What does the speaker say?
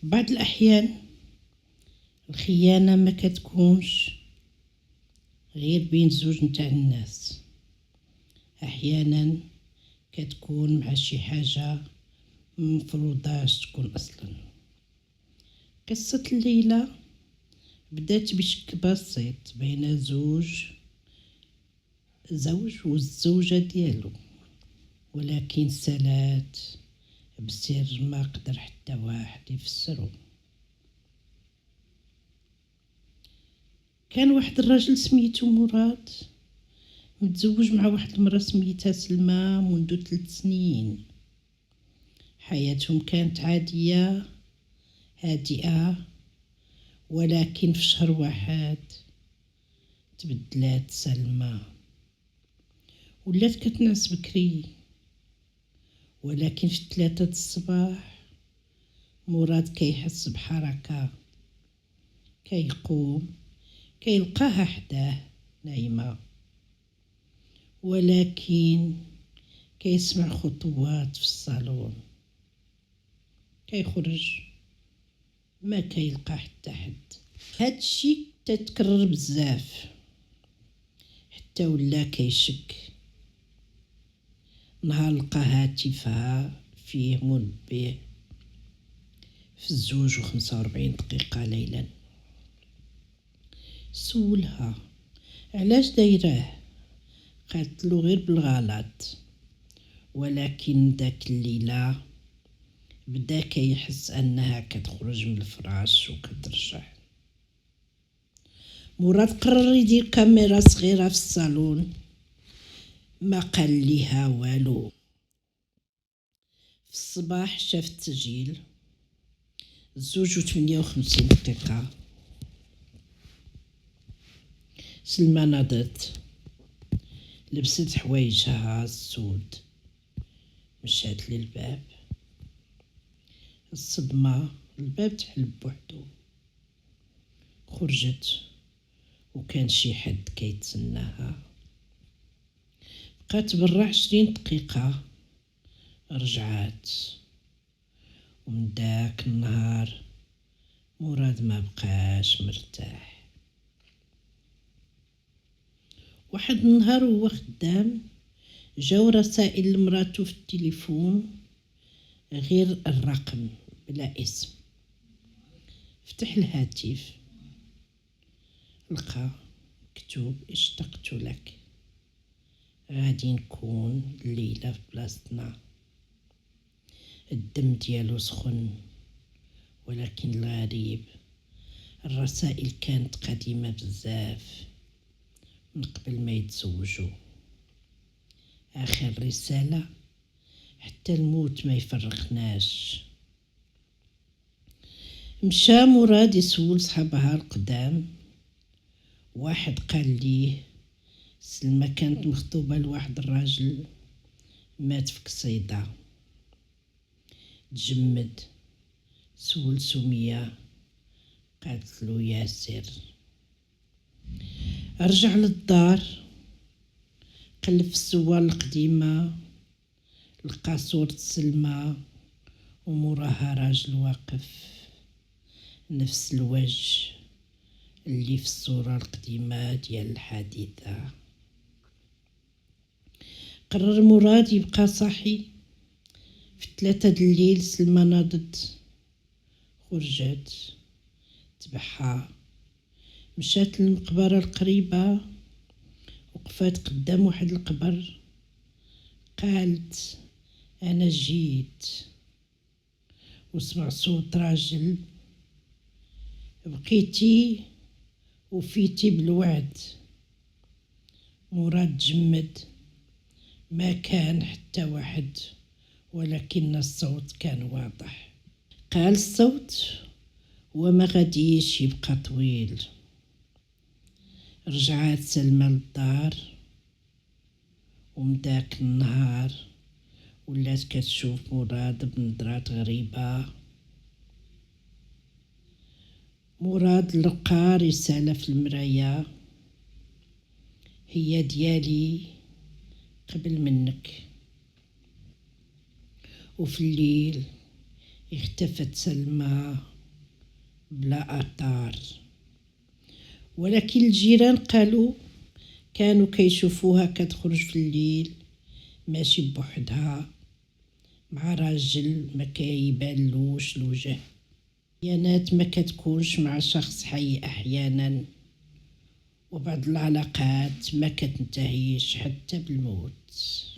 بعض الأحيان الخيانة ما كتكونش غير بين زوج نتاع الناس، أحيانا كتكون مع شي حاجة مفروضاش تكون أصلا. قصة الليلة بدات بشك بسيط بين زوج والزوجة ديالو، ولكن سالات بسر ما قدر حتى واحد يفسرو. كان واحد الرجل سميتو مراد متزوج مع واحد المرأة سميتها سلمى منذ 3 سنين. حياتهم كانت عادية هادئة، ولكن في شهر واحد تبدلات سلمى، ولات كتنعس بكري، ولكن في 3 الصباح مراد كيحس بحركة، كيقوم كيلقاها حداه نايمة، ولكن كيسمع خطوات في الصالون. كيخرج ما كيلقى حتى حد. هادشي تتكرر بزاف حتى ولا كيشك. نهار لقى هاتفها فيه منبه في 2:45 ليلا. سولها علاش دايراه، قالت له غير بالغلط، ولكن داك الليلة بدا كيحس انها كتخرج من الفراش وكترجع. مراد قرر يدير كاميرا صغيرة في الصالون، ما قال ليها والو. في الصباح شاف التسجيل 2:58. سلمى ناضت، لبست حوايجها السود، مشات للباب. الصدمة الباب تحل بوحدو. خرجت وكان شي حد كيتسناها. بقات برا 20 دقيقة، رجعات. ومن داك النهار مراد ما بقاش مرتاح. واحد النهار وهو خدام جاو رسائل لمراتو في التليفون، غير الرقم بلا اسم. فتح الهاتف لقى مكتوب اشتقت لك، غادي نكون الليلة في بلاصتنا. الدم ديالو سخن، ولكن الغريب الرسائل كانت قديمة بزاف من قبل ما يتزوجوا. آخر رسالة: حتى الموت ما يفرقناش. مشى مراد يسول صحابها القدام. واحد قال ليه سلمى كانت مخطوبة لواحد الراجل مات في قصيدة. تجمد، سول سمية، قالت له ياسر. رجع للدار، قلب في الصور القديمة، لقى صورة سلمى وموراها راجل واقف، نفس الوجه اللي في الصورة القديمة ديال الحادثة. قرر مراد يبقى صاحي. في 3 الليل سلمى ناضت، خرجت، تبعها، مشات للمقبرة القريبة، وقفات قدام واحد القبر. قالت أنا جيت، وسمع صوت راجل: بقيتي وفيتي بالوعد. مراد جمد، ما كان حتى واحد، ولكن الصوت كان واضح. قال الصوت: وما غاديش يبقى طويل. رجعت سلمى للدار، ومداك النهار ولات كتشوف مراد بنظرات غريبة. مراد لقى رسالة في المراية: هي ديالي قبل منك. وفي الليل اختفت سلمى بلا أثار. ولكن الجيران قالوا كانوا كيشوفوها كتخرج في الليل ماشي بوحدها مع راجل ما كيبانلوش الوجه. أحيانات ما كتكونش مع شخص حي أحيانا، وبعض العلاقات ما كتنتهيش حتى بالموت.